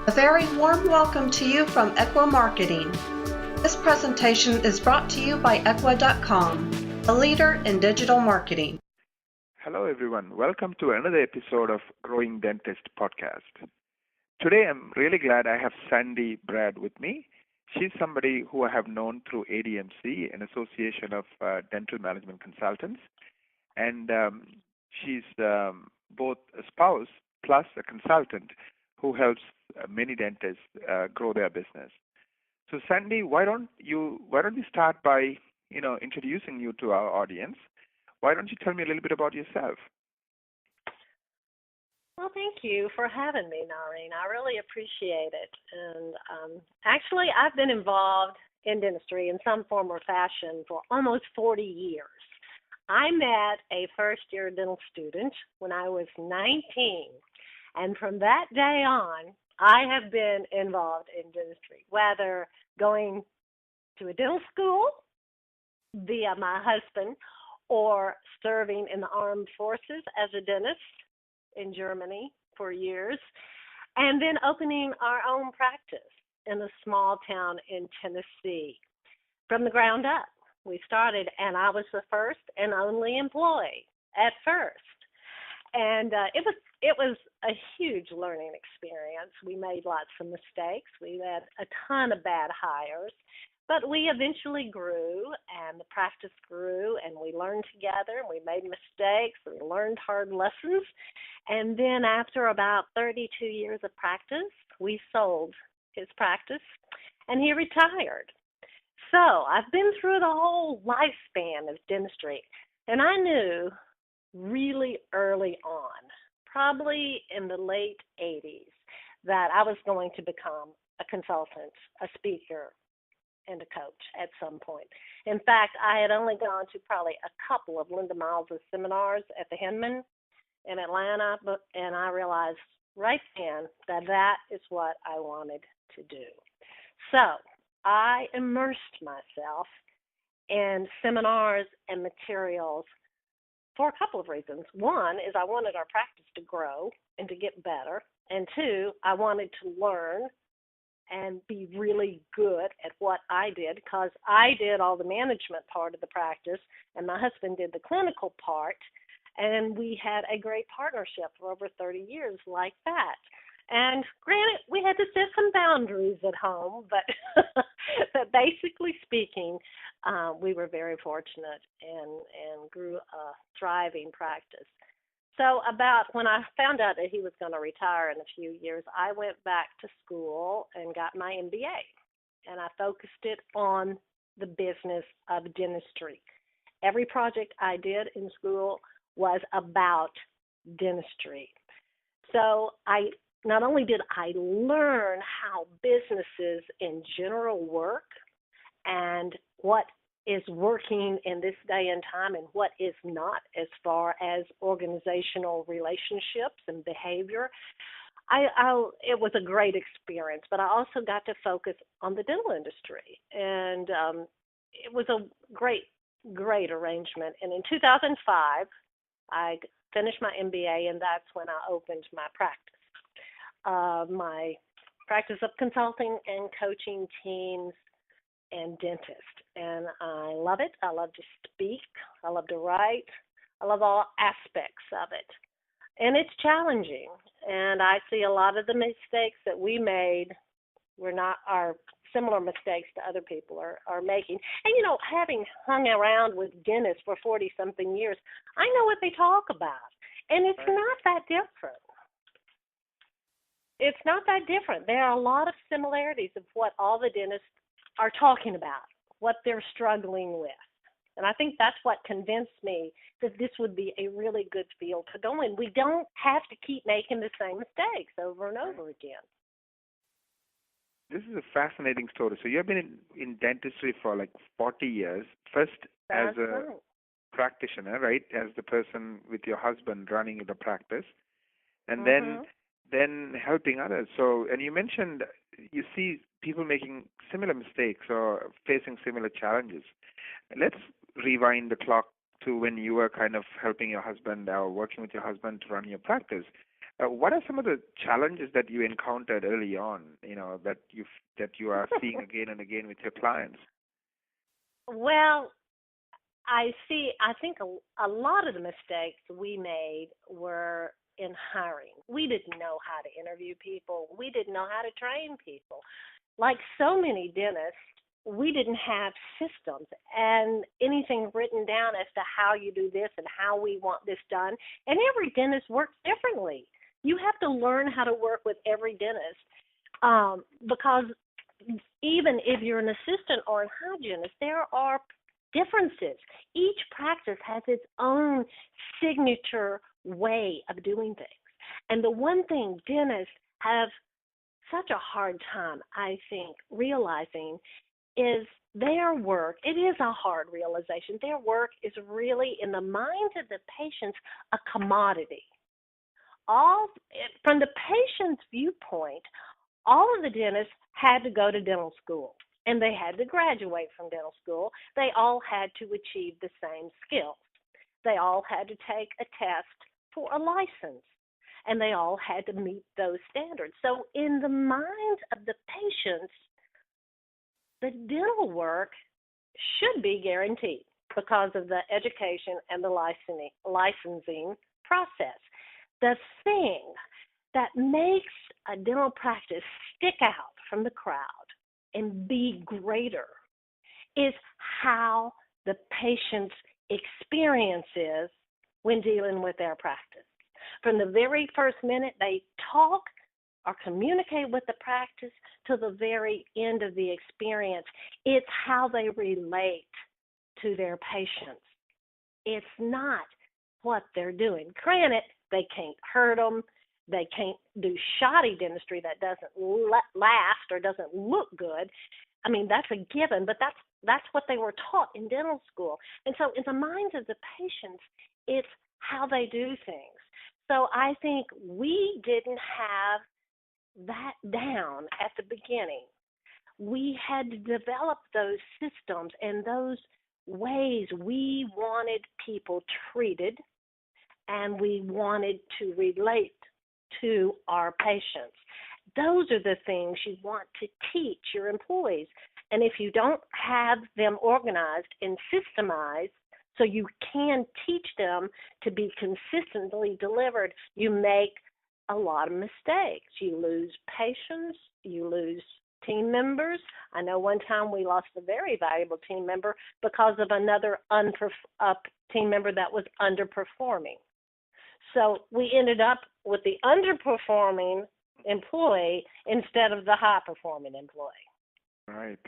A very warm welcome to you from Equa Marketing. This presentation is brought to you by Equa.com, a leader in digital marketing. Hello, everyone. Welcome to another episode of Growing Dentist podcast. Today, I'm really glad I have Sandy Baird with me. She's somebody who I have known through ADMC, an association of dental management consultants. And she's both a spouse plus a consultant who helps many dentists grow their business. So, Sandy, why don't you start by introducing you to our audience? Why don't you tell me a little bit about yourself? Well, thank you for having me, Naren. I really appreciate it. And actually, I've been involved in dentistry in some form or fashion for almost 40 years. I met a first-year dental student when I was 19. And from that day on, I have been involved in dentistry, whether going to a dental school via my husband or serving in the armed forces as a dentist in Germany for years, and then opening our own practice in a small town in Tennessee from the ground up. We started, and I was the first and only employee at first. And it was a huge learning experience. We made lots of mistakes. We had a ton of bad hires, but we eventually grew, and the practice grew, and we learned together, and we made mistakes, we learned hard lessons. And then after about 32 years of practice, we sold his practice, and he retired. So I've been through the whole lifespan of dentistry, and I knew really early on, probably in the late 80s, that I was going to become a consultant, a speaker, and a coach at some point. In fact, I had only gone to probably a couple of Linda Miles' seminars at the Hinman in Atlanta, and I realized right then that that is what I wanted to do. So I immersed myself in seminars and materials for a couple of reasons. One is I wanted our practice to grow and to get better. And two, I wanted to learn and be really good at what I did, because I did all the management part of the practice and my husband did the clinical part. And we had a great partnership for over 30 years like that. And granted, we had to set some boundaries at home, but basically speaking, we were very fortunate and grew a thriving practice. So about when I found out that he was going to retire in a few years, I went back to school and got my MBA, and I focused it on the business of dentistry. Every project I did in school was about dentistry. So not only did I learn how businesses in general work and what is working in this day and time and what is not as far as organizational relationships and behavior, it was a great experience, but I also got to focus on the dental industry. And it was a great arrangement. And in 2005, I finished my MBA, and that's when I opened my practice. My practice of consulting and coaching teams and dentists. And I love it. I love to speak. I love to write. I love all aspects of it. And it's challenging. And I see a lot of the mistakes that we made are similar mistakes to other people are making. And, having hung around with dentists for 40-something years, I know what they talk about. And it's not that different. It's not that different. There are a lot of similarities of what all the dentists are talking about, what they're struggling with. And I think that's what convinced me that this would be a really good field to go in. We don't have to keep making the same mistakes over and over again. This is a fascinating story. So you have been in dentistry for like 40 years, first as a practitioner, right, as the person with your husband running the practice, and then helping others. So, and you mentioned you see people making similar mistakes or facing similar challenges. Let's rewind the clock to when you were kind of helping your husband or working with your husband to run your practice. What are some of the challenges that you encountered early on, that you are seeing again and again with your clients? Well, I think a lot of the mistakes we made were in hiring. We didn't know how to interview people. We didn't know how to train people. Like so many dentists, we didn't have systems and anything written down as to how you do this and how we want this done. And every dentist works differently. You have to learn how to work with every dentist because even if you're an assistant or a hygienist, there are differences. Each practice has its own signature way of doing things. And the one thing dentists have such a hard time, I think, realizing is their work, it is a hard realization, their work is really, in the minds of the patients, a commodity. From the patient's viewpoint, all of the dentists had to go to dental school, and they had to graduate from dental school. They all had to achieve the same skills. They all had to take a test for a license, and they all had to meet those standards. So in the minds of the patients, the dental work should be guaranteed because of the education and the licensing process. The thing that makes a dental practice stick out from the crowd and be greater is how the patient's experience is when dealing with their practice. From the very first minute they talk or communicate with the practice to the very end of the experience, it's how they relate to their patients. It's not what they're doing. Granted, they can't hurt them. They can't do shoddy dentistry that doesn't last or doesn't look good. I mean, that's a given, but that's what they were taught in dental school. And so in the minds of the patients, it's how they do things. So I think we didn't have that down at the beginning. We had to develop those systems and those ways we wanted people treated, and we wanted to relate to our patients. Those are the things you want to teach your employees. And if you don't have them organized and systemized so you can teach them to be consistently delivered, you make a lot of mistakes. You lose patients, you lose team members. I know one time we lost a very valuable team member because of another team member that was underperforming. So we ended up with the underperforming employee instead of the high-performing employee. Right.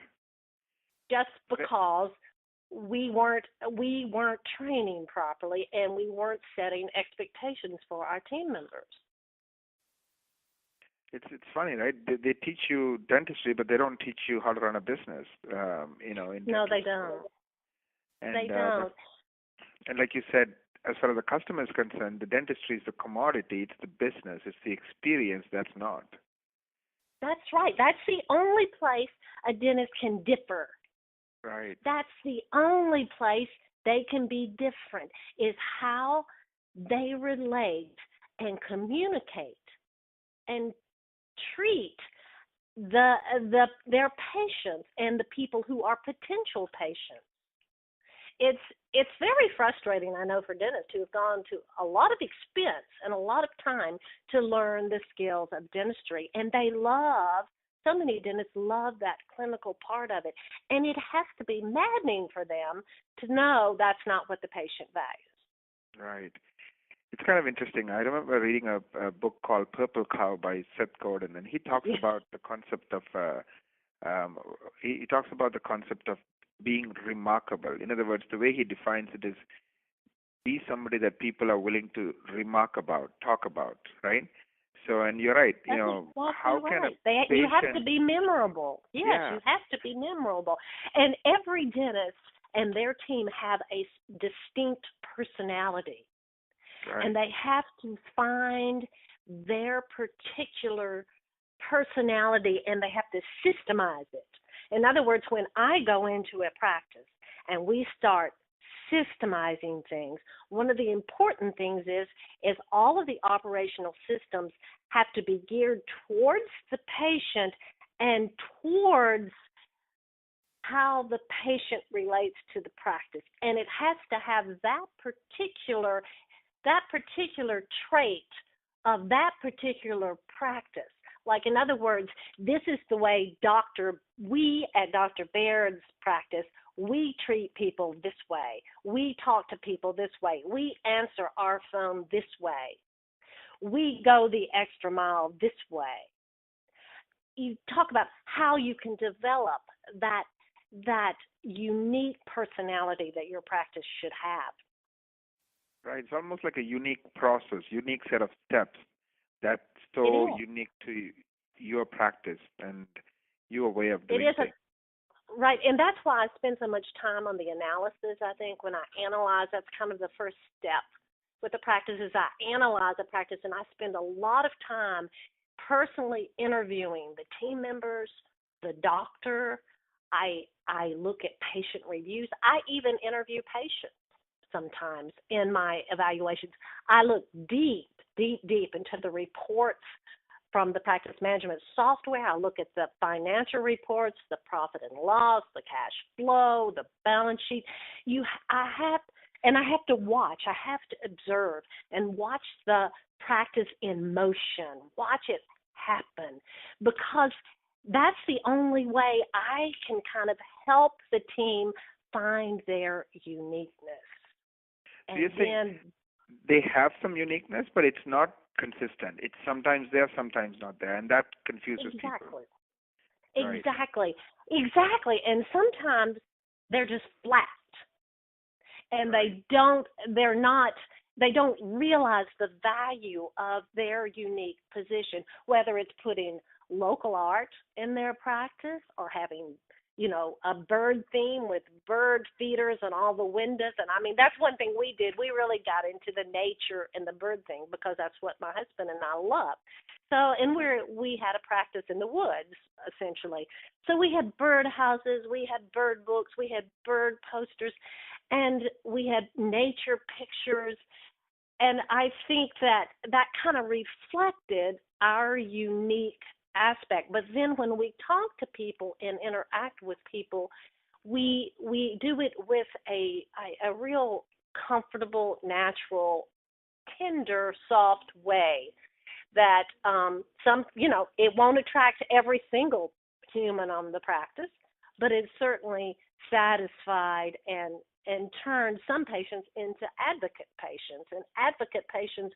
Just because we weren't training properly and we weren't setting expectations for our team members. It's funny, right? They teach you dentistry, but they don't teach you how to run a business. No, they don't. And, they don't. And like you said, as far as the customer is concerned, the dentistry is the commodity, it's the business, it's the experience that's not. That's right. That's the only place a dentist can differ. Right. That's the only place they can be different, is how they relate and communicate and treat their patients and the people who are potential patients. It's very frustrating, I know, for dentists who have gone to a lot of expense and a lot of time to learn the skills of dentistry, and so many dentists love that clinical part of it, and it has to be maddening for them to know that's not what the patient values. Right. It's kind of interesting. I remember reading a book called Purple Cow by Seth Godin, and he talks about the concept of he talks about the concept of being remarkable. In other words, the way he defines it is be somebody that people are willing to remark about, talk about, right? So, and you're right. That's exactly how can right. a patient... You have to be memorable. Yes, yeah. You have to be memorable. And every dentist and their team have a distinct personality. Right. And they have to find their particular personality, and they have to systemize it. In other words, when I go into a practice and we start systemizing things. One of the important things is all of the operational systems have to be geared towards the patient and towards how the patient relates to the practice. And it has to have that particular trait of that particular practice. Like, in other words, this is the way we at Dr. Baird's practice, we treat people this way. We talk to people this way. We answer our phone this way. We go the extra mile this way. You talk about how you can develop that unique personality that your practice should have. Right. It's almost like a unique process, unique set of steps that's so unique to your practice and your way of doing things. Right, and that's why I spend so much time on the analysis. I think when I analyze, that's kind of the first step with the practice is I analyze the practice, and I spend a lot of time personally interviewing the team members, the doctor. I look at patient reviews. I even interview patients sometimes in my evaluations. I look deep into the reports from the practice management software. I look at the financial reports, the profit and loss, the cash flow, the balance sheet. I have to watch. I have to observe and watch the practice in motion. Watch it happen, because that's the only way I can kind of help the team find their uniqueness. Do you think they have some uniqueness, but it's not consistent? It's sometimes there, sometimes not there, and that confuses people. Exactly. And sometimes they're just flat, and they don't realize the value of their unique position, whether it's putting local art in their practice or having, a bird theme with bird feeders on all the windows. And I mean, that's one thing we did. We really got into the nature and the bird thing because that's what my husband and I love. So, and we had a practice in the woods, essentially. So we had bird houses, we had bird books, we had bird posters, and we had nature pictures. And I think that kind of reflected our unique aspect. But then when we talk to people and interact with people, we do it with a real comfortable, natural, tender, soft way that it won't attract every single human on the practice, but it certainly satisfied and turned some patients into advocate patients. And advocate patients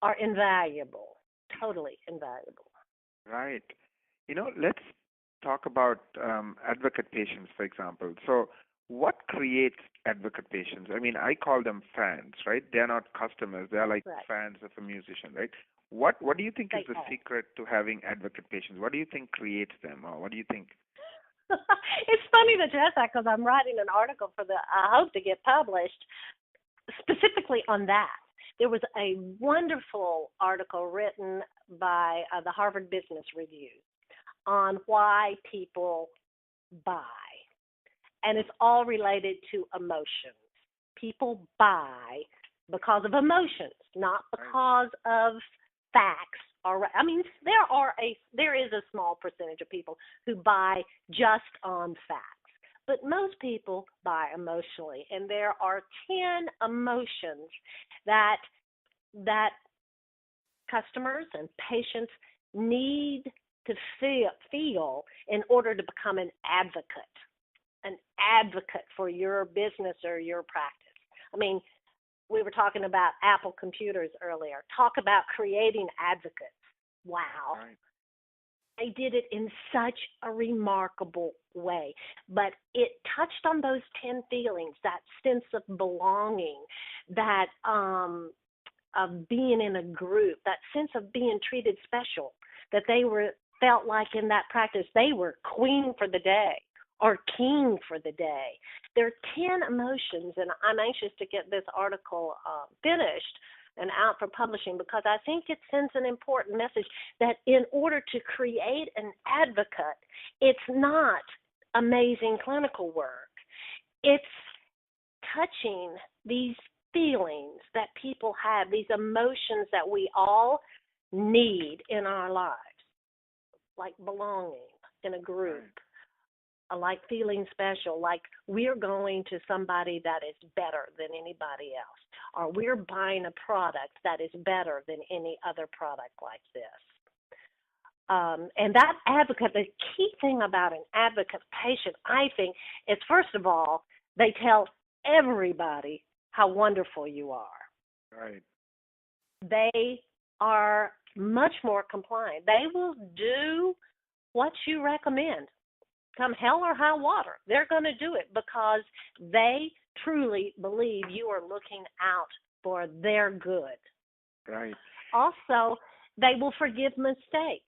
are invaluable, totally invaluable. Right. Let's talk about advocate patients, for example. So what creates advocate patients? I mean, I call them fans, right? They're not customers. They're like fans of a musician, right? What do you think is the secret to having advocate patients? What do you think creates them, or what do you think? It's funny that you ask that, because I'm writing an article I hope to get published specifically on that. There was a wonderful article written by the Harvard Business Review on why people buy. And it's all related to emotions. People buy because of emotions, not because of facts. There is a small percentage of people who buy just on facts. But most people buy emotionally, and there are 10 emotions that customers and patients need to feel in order to become an advocate for your business or your practice. I mean, we were talking about Apple computers earlier. Talk about creating advocates. Wow. Right. They did it in such a remarkable way. But it touched on those 10 feelings, that sense of belonging, that of being in a group, that sense of being treated special, that they felt like in that practice they were queen for the day or king for the day. There are 10 emotions, and I'm anxious to get this article finished and out for publishing, because I think it sends an important message that in order to create an advocate, it's not amazing clinical work. It's touching these feelings that people have, these emotions that we all need in our lives, like belonging in a group, like feeling special, like we're going to somebody that is better than anybody else, or we're buying a product that is better than any other product like this. And that advocate, the key thing about an advocate patient, I think, is first of all, they tell everybody how wonderful you are. Right. They are much more compliant. They will do what you recommend. Come hell or high water, they're going to do it because they truly believe you are looking out for their good. Right. Also, they will forgive mistakes.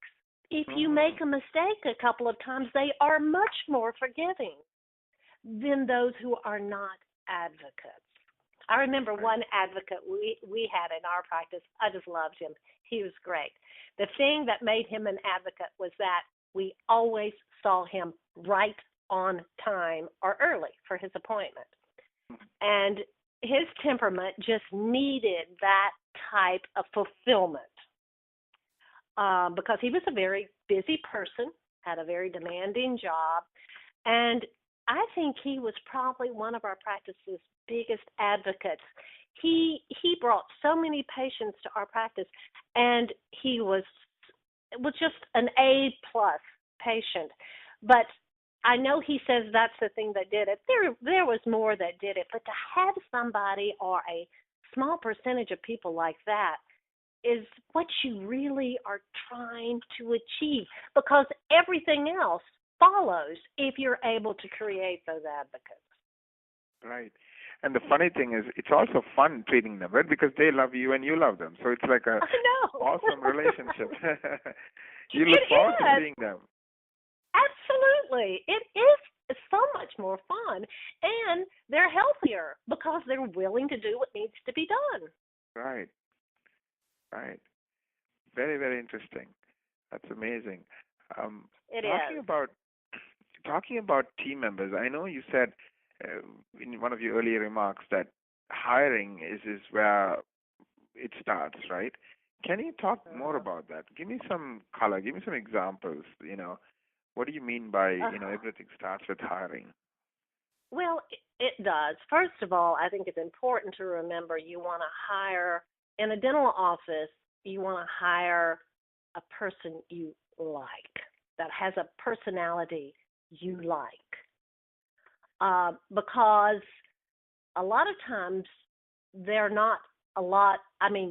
If you make a mistake a couple of times, they are much more forgiving than those who are not advocates. I remember one advocate we had in our practice. I just loved him. He was great. The thing that made him an advocate was that we always saw him right on time or early for his appointment. And his temperament just needed that type of fulfillment because he was a very busy person, had a very demanding job, and I think he was probably one of our practice's biggest advocates. He brought so many patients to our practice, and he was just an A-plus patient. But I know he says that's the thing that did it. There was more that did it, but to have somebody or a small percentage of people like that is what you really are trying to achieve, because everything else follows if you're able to create those advocates. Right. And the funny thing is, it's also fun treating them, right? Because they love you and you love them. So it's like a awesome relationship. You look forward to seeing them. Absolutely. It is so much more fun. And they're healthier because they're willing to do what needs to be done. Right. Right. Very, very interesting. That's amazing. Talking about team members, I know you said in one of your earlier remarks that hiring is where it starts, right? Can you talk more about that? Give me some color. Give me some examples. What do you mean by everything starts with hiring? Well, it does. First of all, I think it's important to remember you want to hire in a dental office. You want to hire a person you like, that has a personality you like. Because a lot of times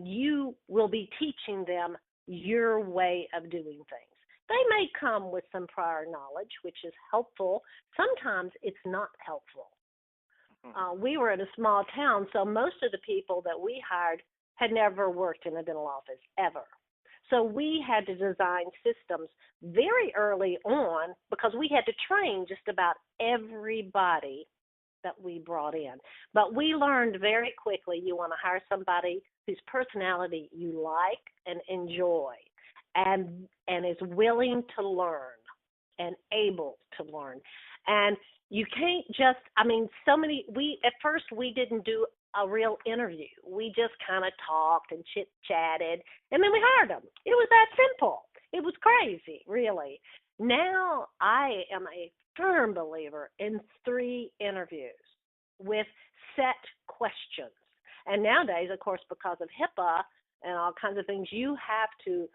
you will be teaching them your way of doing things. They may come with some prior knowledge, which is helpful. Sometimes it's not helpful. We were in a small town, so most of the people that we hired had never worked in a dental office ever. So we had to design systems very early on because we had to train just about everybody that we brought in. But we learned very quickly you want to hire somebody whose personality you like and enjoy and is willing to learn and able to learn. And you can't just, at first we didn't do a real interview. We just kind of talked and chit-chatted, and then we hired them. It was that simple. It was crazy, really. Now I am a firm believer in 3 interviews with set questions. And nowadays, of course, because of HIPAA and all kinds of things, you have to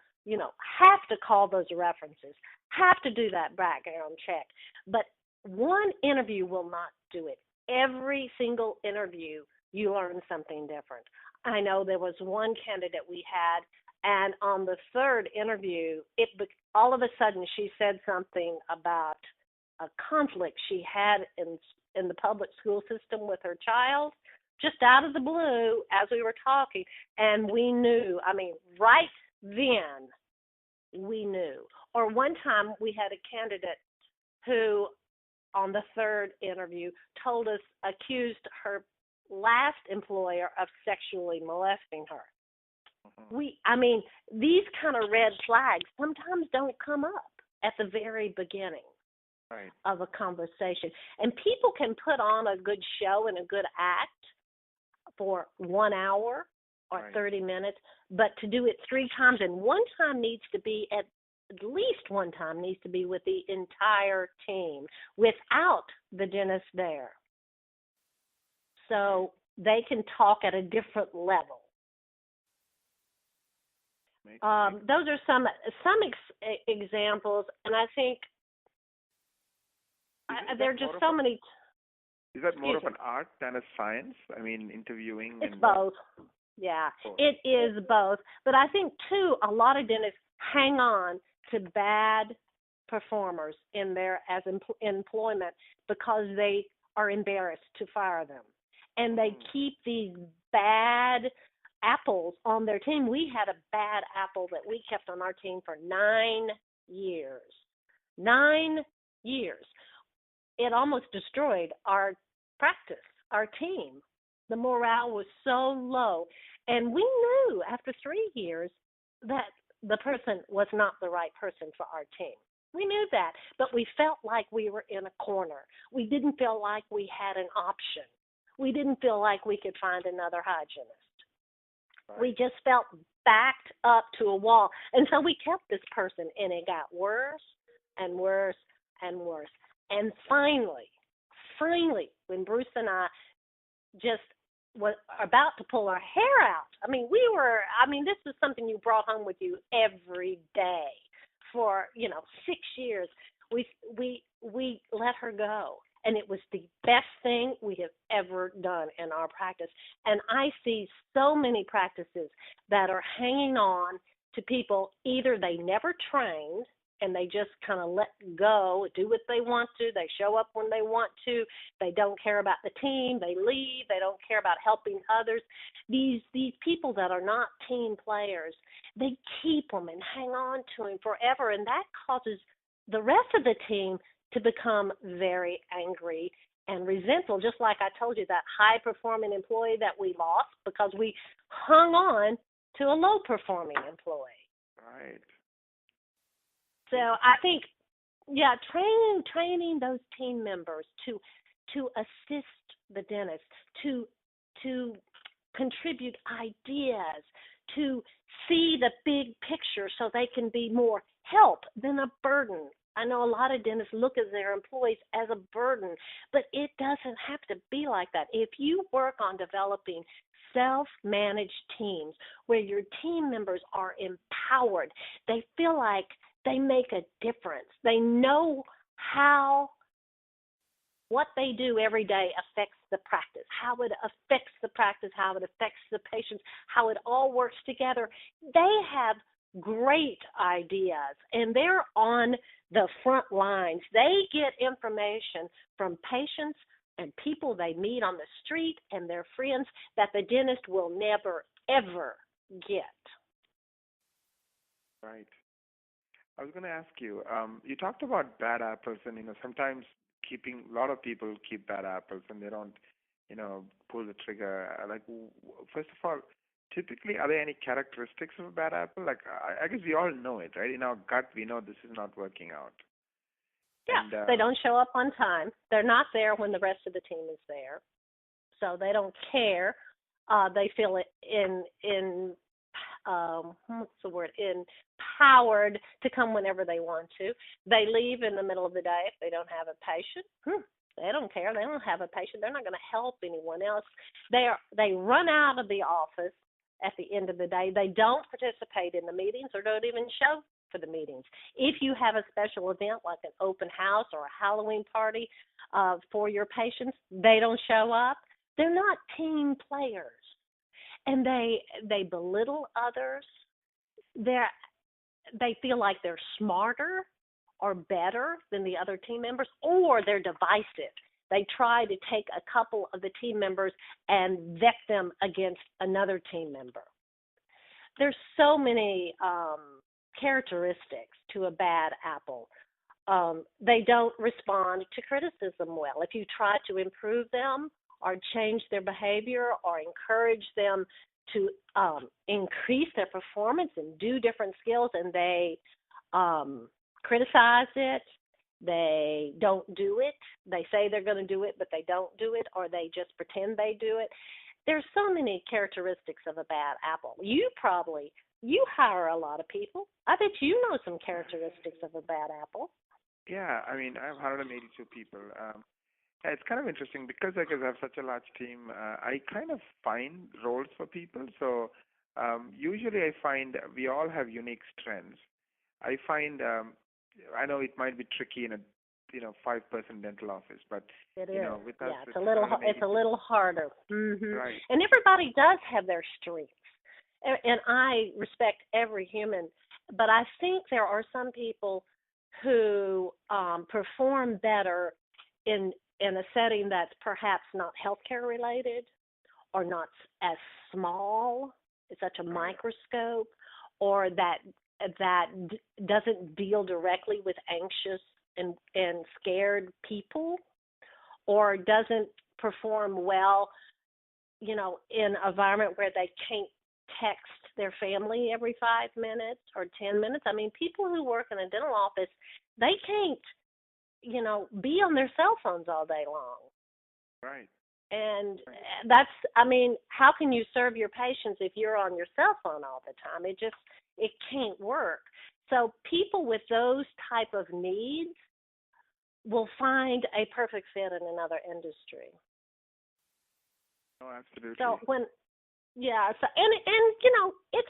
call those references, have to do that background check. But one interview will not do it. Every single interview, you learn something different. I know there was one candidate we had, and on the 3rd interview, all of a sudden she said something about a conflict she had in the public school system with her child, just out of the blue as we were talking, and we knew, right then we knew. Or one time we had a candidate who, on the 3rd interview, accused her last employer of sexually molesting her. These kind of red flags sometimes don't come up at the very beginning. Right. of a conversation. And people can put on a good show and a good act for 1 hour or Right. 30 minutes, but to do it 3 times, and one time needs to be at least one time needs to be with the entire team without the dentist there. So they can talk at a different level. Those are some examples, and I think there are just so many. Is that more of an art than a science? I mean, interviewing. It's both. Yeah, it is both. But I think, too, a lot of dentists hang on to bad performers in their employment because they are embarrassed to fire them. And they keep these bad apples on their team. We had a bad apple that we kept on our team for 9 years. 9 years. It almost destroyed our practice, our team. The morale was so low. And we knew after 3 years that the person was not the right person for our team. We knew that, but we felt like we were in a corner. We didn't feel like we had an option. We didn't feel like we could find another hygienist. Right. We just felt backed up to a wall. And so we kept this person, and it got worse and worse and worse. And finally, when Bruce and I just were about to pull our hair out, this was something you brought home with you every day for, 6 years. We let her go. And it was the best thing we have ever done in our practice. And I see so many practices that are hanging on to people. Either they never trained and they just kind of let go, do what they want to. They show up when they want to. They don't care about the team. They leave. They don't care about helping others. These people that are not team players, they keep them and hang on to them forever. And that causes the rest of the team to become very angry and resentful, just like I told you, that high-performing employee that we lost because we hung on to a low-performing employee. Right. So I think, training those team members to assist the dentist, to contribute ideas, to see the big picture so they can be more help than a burden. I know a lot of dentists look at their employees as a burden, but it doesn't have to be like that. If you work on developing self-managed teams where your team members are empowered, they feel like they make a difference. They know how what they do every day affects the practice, how it affects the practice, how it affects the patients, how it all works together. They have great ideas, and they're on the front lines. They get information from patients and people they meet on the street and their friends that the dentist will never, ever get. Right. I was going to ask you, you talked about bad apples, and, sometimes a lot of people keep bad apples and they don't, pull the trigger. Like, first of all, typically, are there any characteristics of a bad apple? Like, I guess we all know it, right? In our gut, we know this is not working out. Yeah, and they don't show up on time. They're not there when the rest of the team is there. So they don't care. They feel empowered to come whenever they want to. They leave in the middle of the day if they don't have a patient. They don't care. They don't have a patient. They're not going to help anyone else. They run out of the office at the end of the day. They don't participate in the meetings or don't even show for the meetings. If you have a special event like an open house or a Halloween party for your patients, they don't show up. They're not team players. And they belittle others. They feel like they're smarter or better than the other team members, or they're divisive. They try to take a couple of the team members and vet them against another team member. There's so many characteristics to a bad apple. They don't respond to criticism well. If you try to improve them or change their behavior or encourage them to increase their performance and do different skills, and they criticize it They don't do it. They say they're going to do it, but they don't do it, or they just pretend they do it. There's so many characteristics of a bad apple. You hire a lot of people. I bet you know some characteristics of a bad apple. Yeah, I mean, I have 182 people. Yeah, it's kind of interesting because I have such a large team. I kind of find roles for people. So usually I find we all have unique strengths. I find I know it might be tricky in a 5-person dental office, but It is. with us, Yeah, it's a little harder. Right. And everybody does have their strengths, and I respect every human, but I think there are some people who perform better in a setting that's perhaps not healthcare related, or not as small, it's such a microscope, or that doesn't deal directly with anxious and scared people, or doesn't perform well, in an environment where they can't text their family every 5 minutes or 10 minutes. I mean, people who work in a dental office, they can't, be on their cell phones all day long. Right. And how can you serve your patients if you're on your cell phone all the time? It can't work. So people with those type of needs will find a perfect fit in another industry. Oh, absolutely. So it's,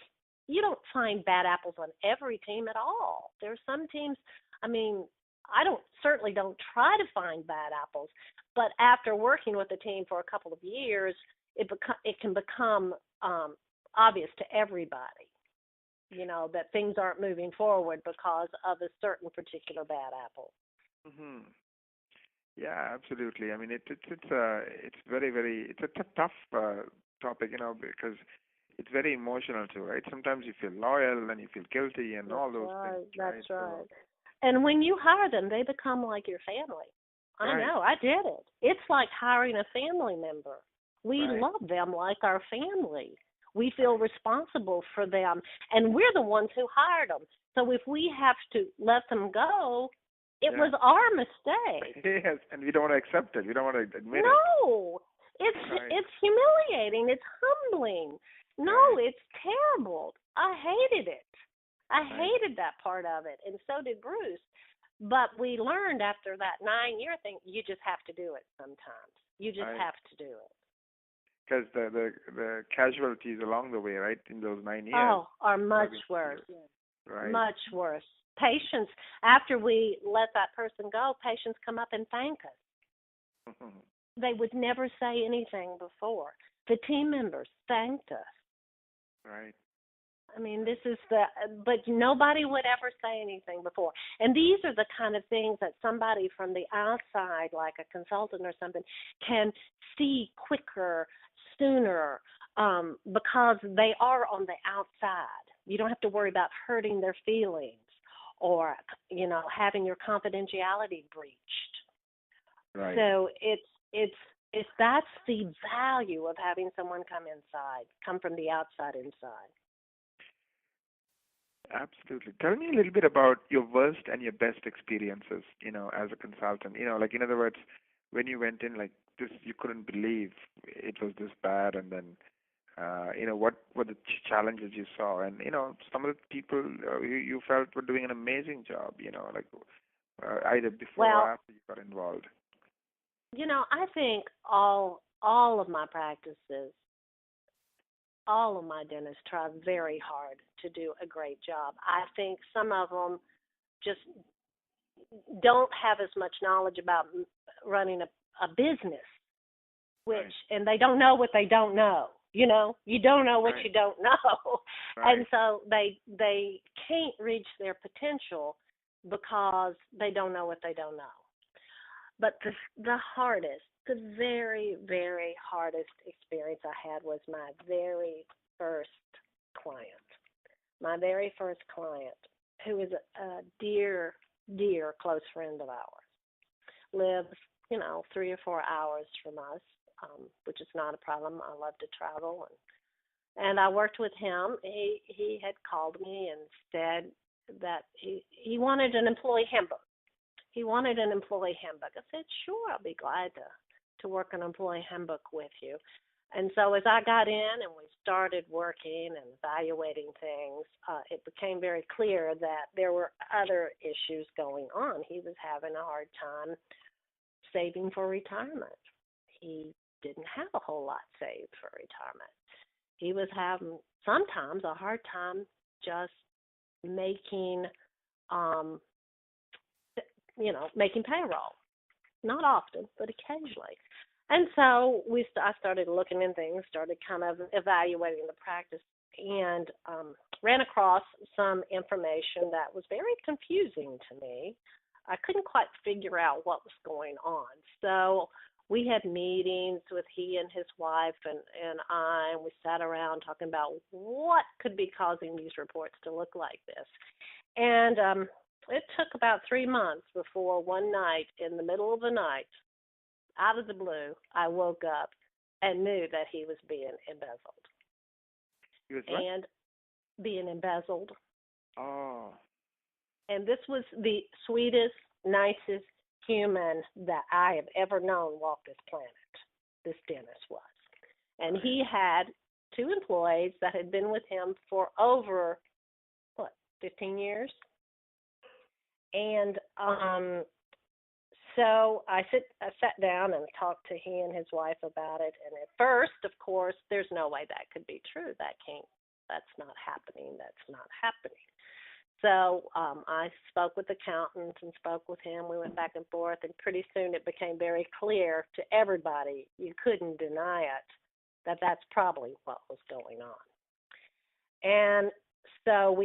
you don't find bad apples on every team at all. There's some teams, I certainly don't try to find bad apples, but after working with the team for a couple of years, it can become obvious to everybody, that things aren't moving forward because of a certain particular bad apple. Mhm. Yeah, absolutely. I mean, it's a tough topic, because it's very emotional too, right? Sometimes you feel loyal and you feel guilty and all those things. That's right. So, and when you hire them, they become like your family. I know, I did it. It's like hiring a family member. We love them like our family. We feel responsible for them, and we're the ones who hired them. So if we have to let them go, it was our mistake. Yes, and we don't want to accept it. We don't want to admit it. No, it's humiliating. It's humbling. No, it's terrible. I hated it. I hated that part of it, and so did Bruce. But we learned after that 9-year thing, you just have to do it sometimes. You just have to do it. Because the casualties along the way, right, in those 9 years. Oh, are much worse. Right. Much worse. Patients, after we let that person go, patients come up and thank us. They would never say anything before. The team members thanked us. Right. I mean, but nobody would ever say anything before. And these are the kind of things that somebody from the outside, like a consultant or something, can see quicker, sooner, because they are on the outside. You don't have to worry about hurting their feelings or, having your confidentiality breached. Right. So that's the value of having someone come from the outside inside. Absolutely. Tell me a little bit about your worst and your best experiences, as a consultant. Like, in other words, when you went in like this, you couldn't believe it was this bad, and then, what were the challenges you saw? And, some of the people you felt were doing an amazing job, like either before or after you got involved. I think all of my practices, all of my dentists try very hard to do a great job. I think some of them just don't have as much knowledge about running a business, and they don't know what they don't know. You don't know what you don't know. And so they can't reach their potential because they don't know what they don't know. But the very, very hardest experience I had was my very first client. My very first client, who is a dear, dear close friend of ours, lives, 3 or 4 hours from us, which is not a problem. I love to travel, and I worked with him. He had called me and said that he wanted an employee handbook. He he wanted an employee handbook. I said, sure, I'll be glad to work an employee handbook with you. And so as I got in and we started working and evaluating things, it became very clear that there were other issues going on. He was having a hard time saving for retirement. He didn't have a whole lot saved for retirement. He was having sometimes a hard time just making, making payroll. Not often, but occasionally. And so I started looking in things, started kind of evaluating the practice, and ran across some information that was very confusing to me. I couldn't quite figure out what was going on. So we had meetings with he and his wife and I, and we sat around talking about what could be causing these reports to look like this. And it took about 3 months before one night, in the middle of the night, out of the blue, I woke up and knew that he was being embezzled. He was what? And being embezzled. Oh. And this was the sweetest, nicest human that I have ever known walk this planet. This dentist was. And he had 2 employees that had been with him for over, 15 years? And so I sat down and talked to he and his wife about it. And at first, of course, there's no way that could be true. That's not happening. That's not happening. So I spoke with accountants and spoke with him. We went back and forth, and pretty soon it became very clear to everybody, you couldn't deny it, that that's probably what was going on. And so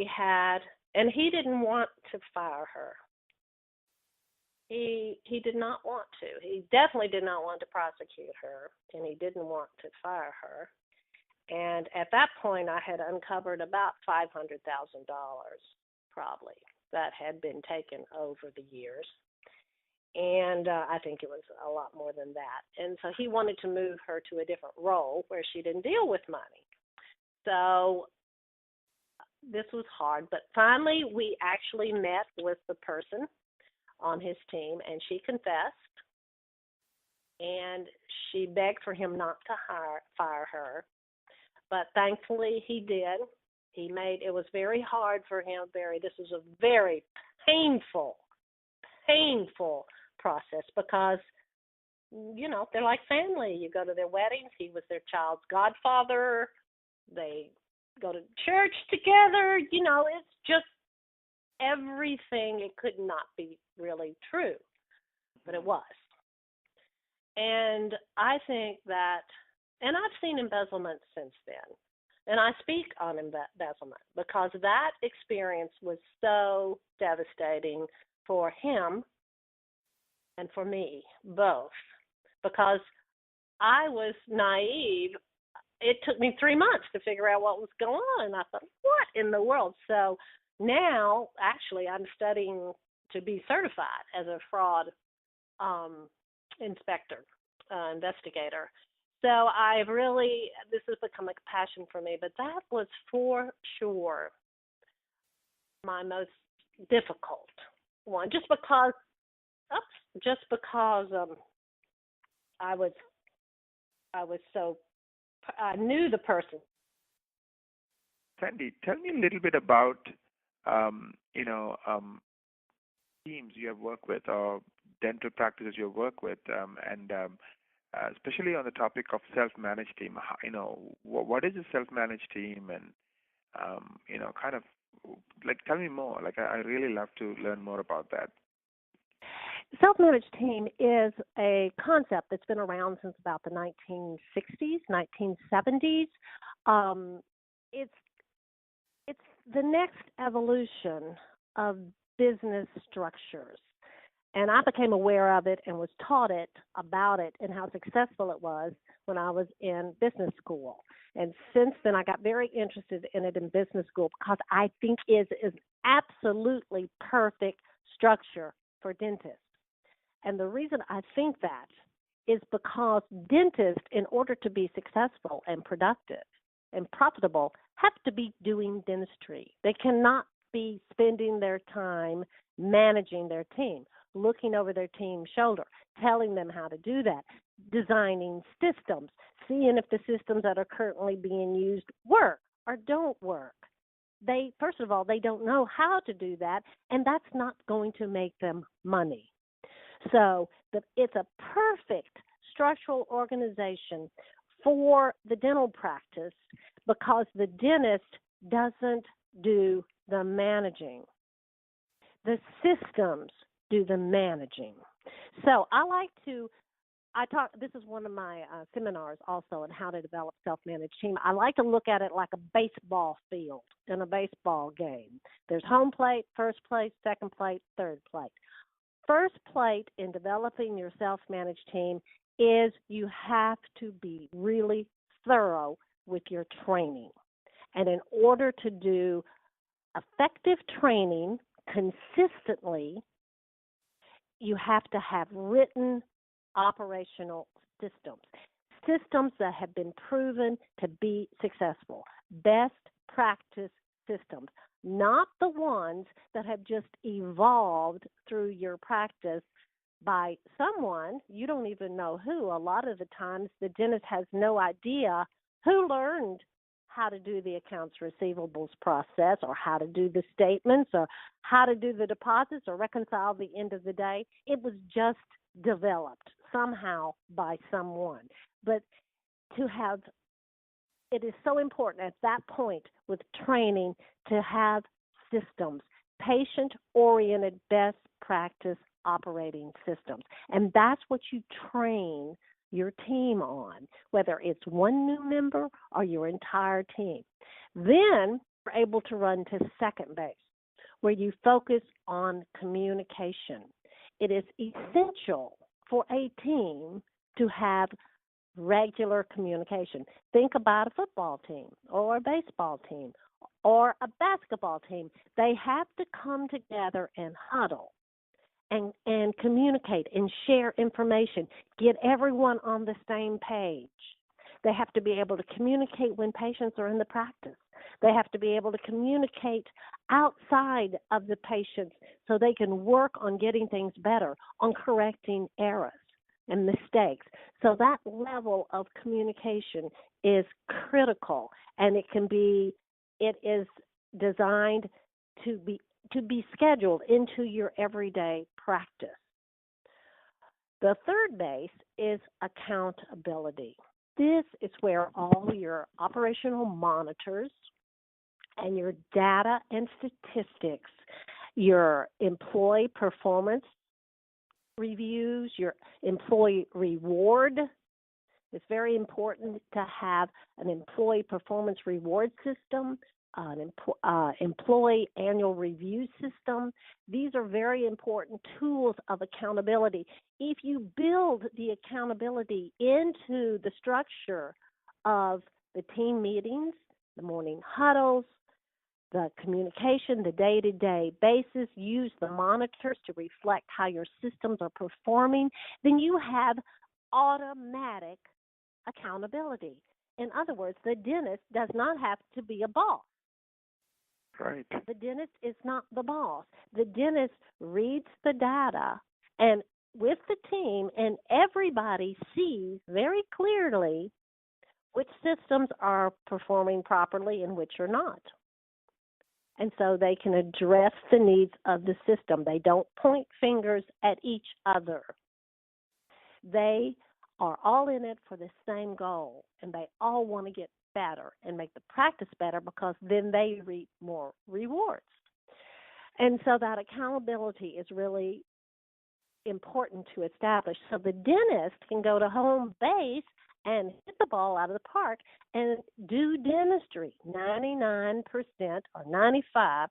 and he didn't want to fire her. He did not want to. He definitely did not want to prosecute her, and he didn't want to fire her. And at that point, I had uncovered about $500,000 probably that had been taken over the years. And I think it was a lot more than that. And so he wanted to move her to a different role where she didn't deal with money. So this was hard. But finally, we actually met with the person on his team, and she confessed. And she begged for him not to fire her. But thankfully, he did. It was very hard for him, Barry. This was a very painful process because, they're like family. You go to their weddings. He was their child's godfather. They go to church together. It's just everything. It could not be really true, but it was. And I think that, and I've seen embezzlement since then. And I speak on embezzlement because that experience was so devastating for him and for me, both. Because I was naive. It took me 3 months to figure out what was going on. And I thought, what in the world? So now, actually, I'm studying to be certified as a fraud investigator. So this has become a passion for me, but that was for sure my most difficult one, just because I knew the person. Sandy, tell me a little bit about, teams you have worked with or dental practices you have worked with, and especially on the topic of self-managed team. What is a self-managed team, and kind of tell me more. I really love to learn more about that. Self-managed team is a concept that's been around since about the 1960s, 1970s. It's the next evolution of business structures. And I became aware of it and was taught about it and how successful it was when I was in business school. And since then, I got very interested in it in business school because I think it is absolutely perfect structure for dentists. And the reason I think that is because dentists, in order to be successful and productive and profitable, have to be doing dentistry. They cannot be spending their time managing their team. looking over their team's shoulder, telling them how to do that, designing systems, seeing if the systems that are currently being used work or don't work. First of all, they don't know how to do that, and that's not going to make them money. So it's a perfect structural organization for the dental practice because the dentist doesn't do the managing. The systems do the managing. So this is one of my seminars also on how to develop self-managed team. I like to look at it like a baseball field in a baseball game. There's home plate, first plate, second plate, third plate. First plate in developing your self-managed team is you have to be really thorough with your training. And in order to do effective training consistently, you have to have written operational systems that have been proven to be successful, best practice systems, not the ones that have just evolved through your practice by someone, you don't even know who. A lot of the times the dentist has no idea who learned how to do the accounts receivables process or how to do the statements or how to do the deposits or reconcile the end of the day. It was just developed somehow by someone. But it is so important at that point with training to have systems, patient-oriented best practice operating systems. And that's what you train your team on, whether it's one new member or your entire team. Then you're able to run to second base, where you focus on communication. It is essential for a team to have regular communication. Think about a football team or a baseball team or a basketball team. They have to come together and huddle and communicate and share information, get everyone on the same page. They have to be able to communicate when patients are in the practice. They have to be able to communicate outside of the patients so they can work on getting things better, on correcting errors and mistakes. So that level of communication is critical, and it is designed to be scheduled into your everyday practice. The third base is accountability. This is where all your operational monitors and your data and statistics, your employee performance reviews, your employee reward. It's very important to have an employee performance reward system, an employee annual review system. These are very important tools of accountability. If you build the accountability into the structure of the team meetings, the morning huddles, the communication, the day-to-day basis, use the monitors to reflect how your systems are performing, then you have automatic accountability. In other words, the dentist does not have to be a boss. Right. The dentist is not the boss. The dentist reads the data and with the team, and everybody sees very clearly which systems are performing properly and which are not. And so they can address the needs of the system. They don't point fingers at each other. They are all in it for the same goal, and they all want to get better and make the practice better because then they reap more rewards. And so that accountability is really important to establish. So the dentist can go to home base and hit the ball out of the park and do dentistry 99% or 95%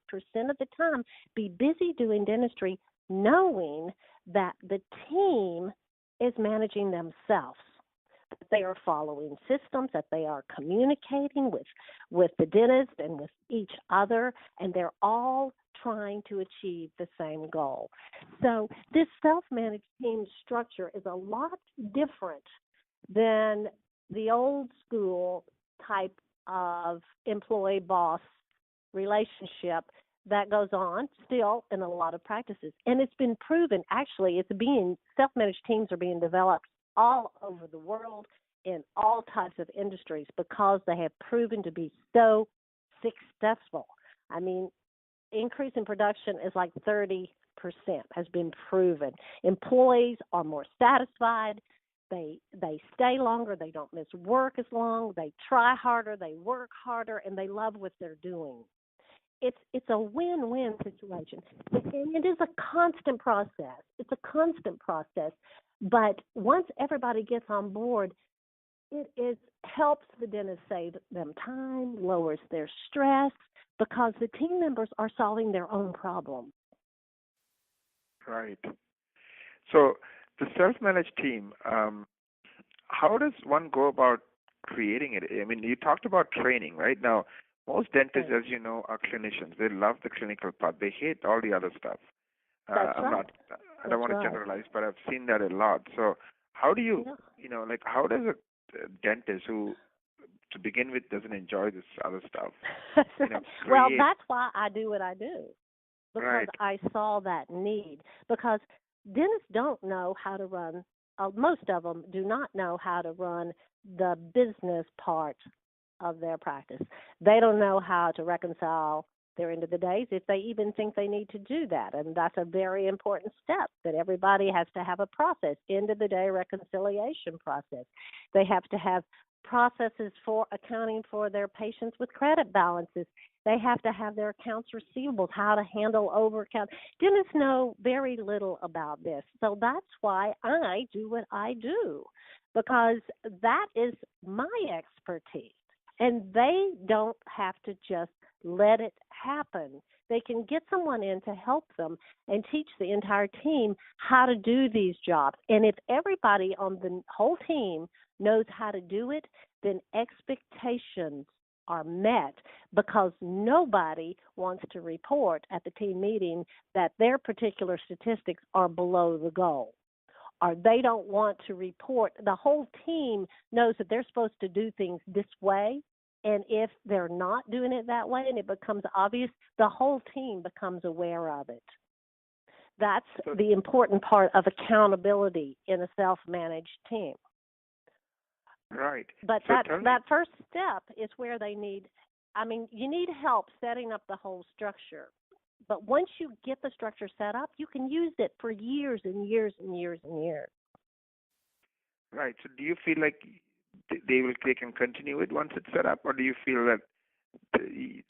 of the time, be busy doing dentistry knowing that the team is managing themselves, that they are following systems, that they are communicating with the dentist and with each other, and they're all trying to achieve the same goal. So this self-managed team structure is a lot different than the old school type of employee-boss relationship that goes on still in a lot of practices. And it's been proven, actually, self-managed teams are being developed all over the world in all types of industries because they have proven to be so successful. I mean, increase in production is like 30% has been proven. Employees are more satisfied. They stay longer. They don't miss work as long. They try harder. They work harder, and they love what they're doing. It's a win-win situation. And it is a constant process. It's a constant process. But once everybody gets on board, it helps the dentist save them time, lowers their stress, because the team members are solving their own problems. Right. So the self-managed team, how does one go about creating it? I mean, you talked about training, right? Now, most dentists, as you know, are clinicians. They love the clinical part. They hate all the other stuff. That's right. I don't want to generalize, but I've seen that a lot. So how do you, how does a dentist who, to begin with, doesn't enjoy this other stuff? Well, that's why I do what I do, because right. I saw that need. Because dentists don't know how to run, most of them do not know how to run the business part of their practice. They don't know how to reconcile their end of the days, if they even think they need to do that. And that's a very important step, that everybody has to have a process, end of the day reconciliation process. They have to have processes for accounting for their patients with credit balances. They have to have their accounts receivables, how to handle over account. Dentists know very little about this. So that's why I do what I do, because that is my expertise. And they don't have to just let it happen. They can get someone in to help them and teach the entire team how to do these jobs. And if everybody on the whole team knows how to do it, then expectations are met, because nobody wants to report at the team meeting that their particular statistics are below the goal, or they don't want to report. The whole team knows that they're supposed to do things this way, and if they're not doing it that way and it becomes obvious, the whole team becomes aware of it. That's the important part of accountability in a self-managed team. Right. But that first step is where they need, you need help setting up the whole structure. But once you get the structure set up, you can use it for years and years and years and years. Right. So do you feel like they can continue it once it's set up, or do you feel that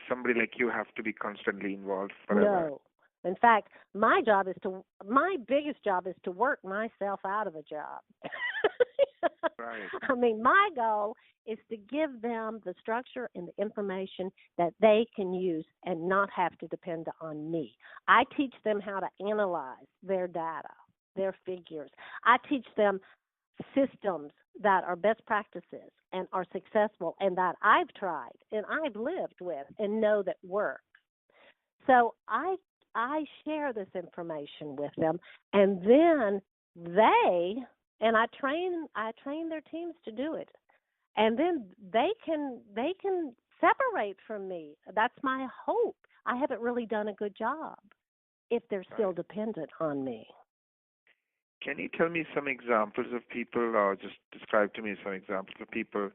somebody like you have to be constantly involved forever? No. In fact, my biggest job is to work myself out of a job. Right. My goal is to give them the structure and the information that they can use and not have to depend on me. I teach them how to analyze their data, their figures. I teach them systems that are best practices and are successful and that I've tried and I've lived with and know that work. So I share this information with them, and then I train their teams to do it. And then they can separate from me. That's my hope. I haven't really done a good job if they're still dependent on me. Can you tell me some examples of people, or just describe to me some examples of people,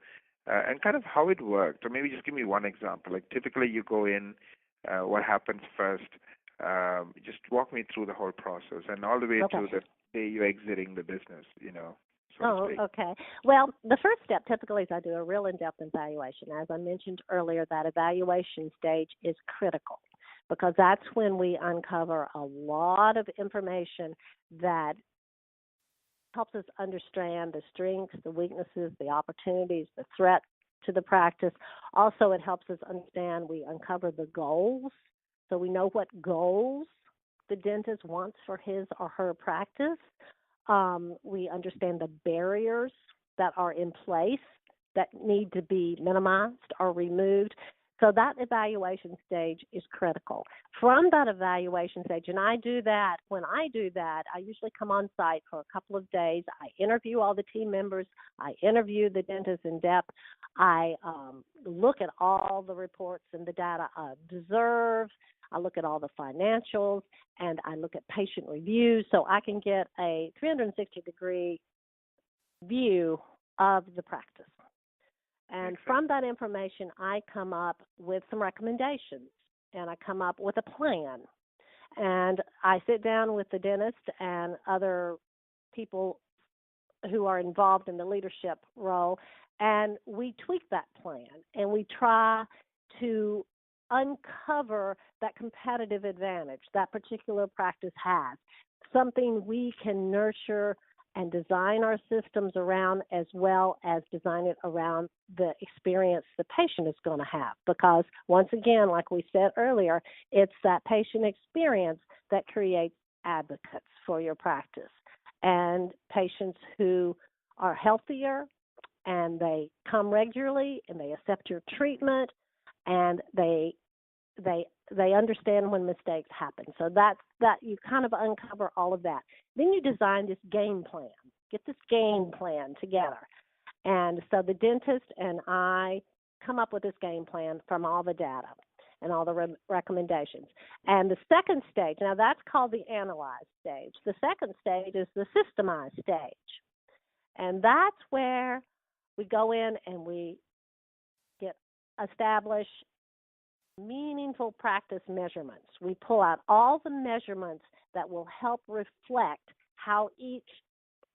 and kind of how it worked? Or maybe just give me one example. Like typically you go in, what happens first? Just walk me through the whole process and all the way to the day you're exiting the business, Okay. Well, the first step typically is I do a real in-depth evaluation. As I mentioned earlier, that evaluation stage is critical because that's when we uncover a lot of information that helps us understand the strengths, the weaknesses, the opportunities, the threats to the practice. Also, it helps us understand, we uncover the goals, so we know what goals the dentist wants for his or her practice. We understand the barriers that are in place that need to be minimized or removed. So that evaluation stage is critical. From that evaluation stage, and when I do that, I usually come on site for a couple of days. I interview all the team members. I interview the dentist in depth. I look at all the reports and the data I observe. I look at all the financials, and I look at patient reviews so I can get a 360-degree view of the practice. And from that information, I come up with some recommendations, and I come up with a plan. And I sit down with the dentist and other people who are involved in the leadership role, and we tweak that plan, and we try to uncover that competitive advantage that particular practice has, something we can nurture and design our systems around, as well as design it around the experience the patient is going to have. Because once again, like we said earlier, it's that patient experience that creates advocates for your practice. And patients who are healthier and they come regularly and they accept your treatment and they understand when mistakes happen. So that you kind of uncover all of that. Then you design this game plan. Get this game plan together. And so the dentist and I come up with this game plan from all the data and all the recommendations. And the second stage, now that's called the analyze stage. The second stage is the systemize stage. And that's where we go in and we establish meaningful practice measurements. We pull out all the measurements that will help reflect how each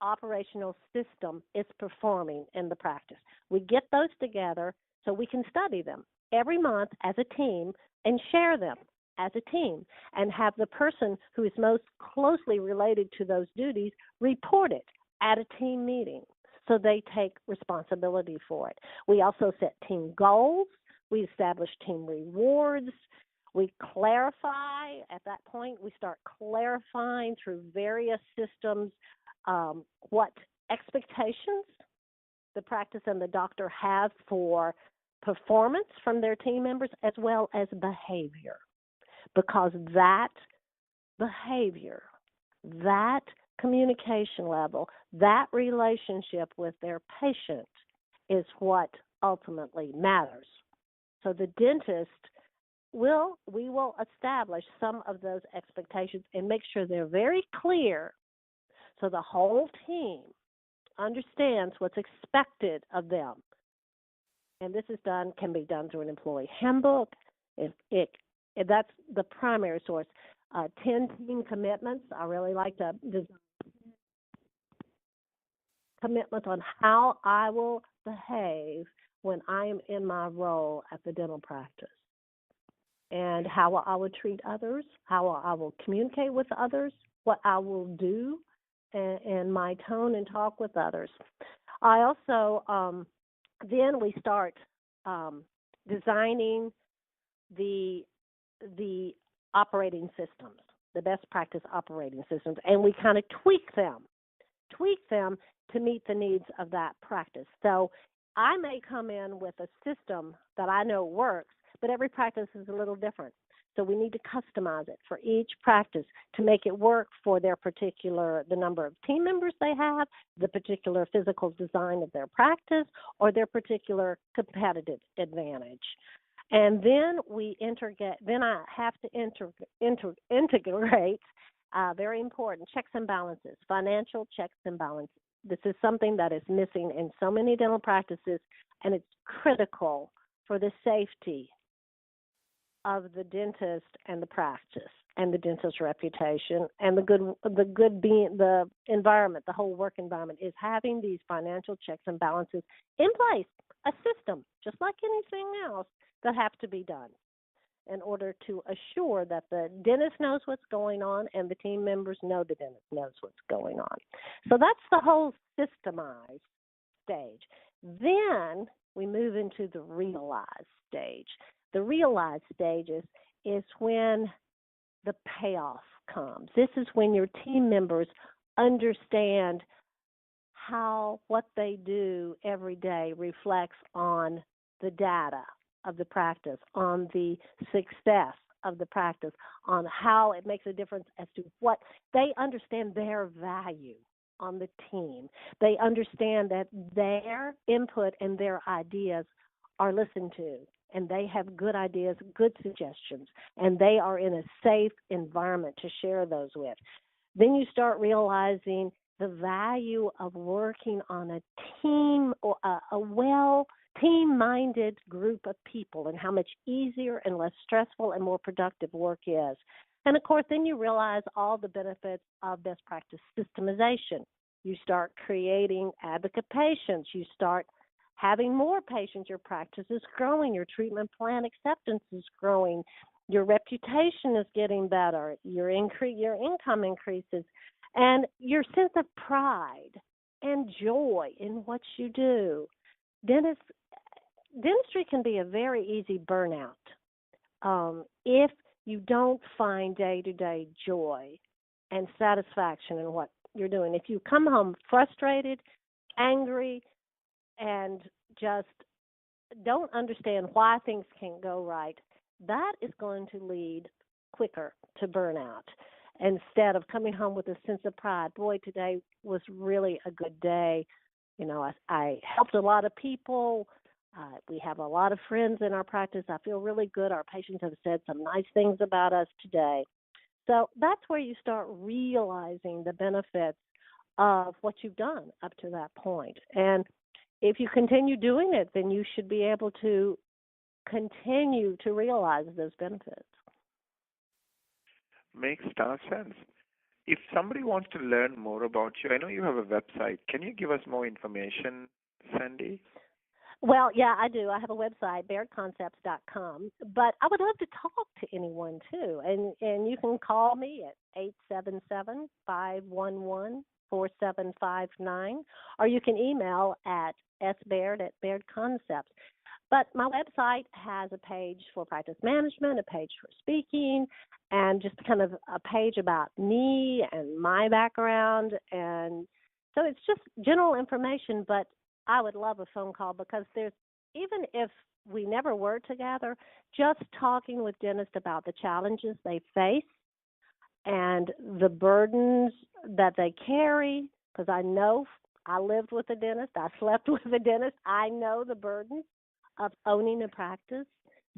operational system is performing in the practice. We get those together so we can study them every month as a team and share them as a team and have the person who is most closely related to those duties report it at a team meeting so they take responsibility for it. We also set team goals. We establish team rewards. We clarify. At that point, we start clarifying through various systems what expectations the practice and the doctor have for performance from their team members, as well as behavior. Because that behavior, that communication level, that relationship with their patient is what ultimately matters. So the dentist we will establish some of those expectations and make sure they're very clear so the whole team understands what's expected of them. And this can be done through an employee handbook. If that's the primary source. 10 team commitments. I really like to design commitments on how I will behave when I am in my role at the dental practice, and how I will treat others, how I will communicate with others, what I will do, and my tone and talk with others. I also then we start designing the operating systems, the best practice operating systems, and we kind of tweak them to meet the needs of that practice. So I may come in with a system that I know works, but every practice is a little different. So we need to customize it for each practice to make it work for the number of team members they have, the particular physical design of their practice, or their particular competitive advantage. And then I have to integrate, very important, checks and balances, financial checks and balances. This is something that is missing in so many dental practices, and it's critical for the safety of the dentist and the practice and the dentist's reputation and the environment, the whole work environment, is having these financial checks and balances in place, a system, just like anything else, that have to be done in order to assure that the dentist knows what's going on and the team members know the dentist knows what's going on. So that's the whole systemized stage. Then we move into the realize stage. The realize stage is when the payoff comes. This is when your team members understand how what they do every day reflects on the data of the practice, on the success of the practice, on how it makes a difference as to what they understand their value on the team. They understand that their input and their ideas are listened to and they have good ideas, good suggestions, and they are in a safe environment to share those with. Then you start realizing the value of working on a team or a team-minded group of people and how much easier and less stressful and more productive work is. And, of course, then you realize all the benefits of best practice systemization. You start creating advocate patients. You start having more patients. Your practice is growing. Your treatment plan acceptance is growing. Your reputation is getting better. Your income increases. And your sense of pride and joy in what you do. Dentistry can be a very easy burnout if you don't find day-to-day joy and satisfaction in what you're doing. If you come home frustrated, angry, and just don't understand why things can't go right, that is going to lead quicker to burnout. Instead of coming home with a sense of pride, boy, today was really a good day. You know, I helped a lot of people. We have a lot of friends in our practice. I feel really good. Our patients have said some nice things about us today. So that's where you start realizing the benefits of what you've done up to that point. And if you continue doing it, then you should be able to continue to realize those benefits. Makes a ton of sense. If somebody wants to learn more about you, I know you have a website. Can you give us more information, Sandy? Well, yeah, I do. I have a website, bairdconcepts.com. But I would love to talk to anyone, too. And you can call me at 877-511-4759, or you can email at sbaird@bairdconcepts. But my website has a page for practice management, a page for speaking, and just kind of a page about me and my background. And so it's just general information, but I would love a phone call because even if we never were together, just talking with dentists about the challenges they face and the burdens that they carry, because I know I lived with a dentist, I slept with a dentist, I know the burdens of owning a practice,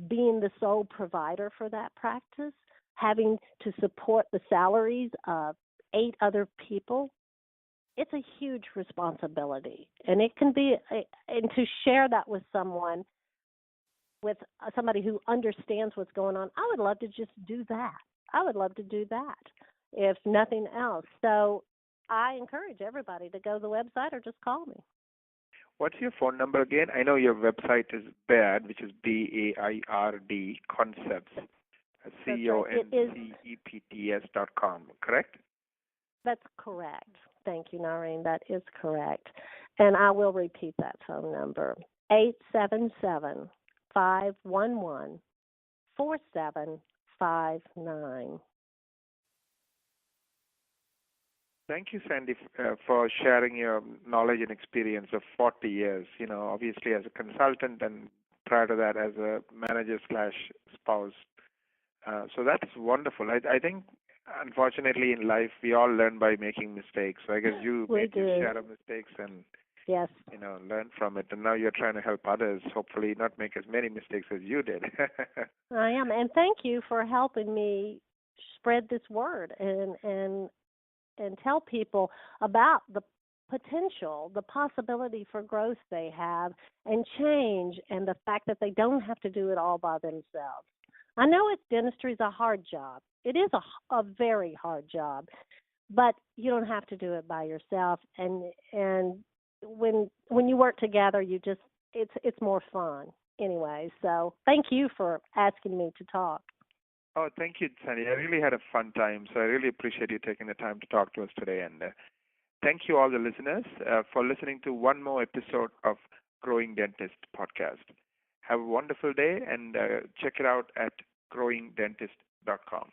being the sole provider for that practice, having to support the salaries of 8 other people. It's a huge responsibility, and it can be, and to share that with somebody who understands what's going on, I would love to just do that. I would love to do that, if nothing else. So I encourage everybody to go to the website or just call me. What's your phone number again? I know your website is Baird, which is BAIRD Concepts, CONCEPTS.com, correct? That's correct. Thank you, Naren. That is correct. And I will repeat that phone number, 877-511-4759. Thank you, Sandy, for sharing your knowledge and experience of 40 years, obviously as a consultant and prior to that as a manager/spouse. So that's wonderful. I think, unfortunately, in life, we all learn by making mistakes. So I guess you made your share of mistakes and, yes, learn from it. And now you're trying to help others, hopefully not make as many mistakes as you did. I am. And thank you for helping me spread this word and tell people about the potential, the possibility for growth they have and change, and the fact that they don't have to do it all by themselves. I know dentistry is a hard job. It is a very hard job, but you don't have to do it by yourself. And when you work together, it's more fun anyway. So thank you for asking me to talk. Oh, thank you, Sandy. I really had a fun time, so I really appreciate you taking the time to talk to us today. And thank you, all the listeners, for listening to one more episode of Growing Dentist podcast. Have a wonderful day, and check it out at growingdentist.com.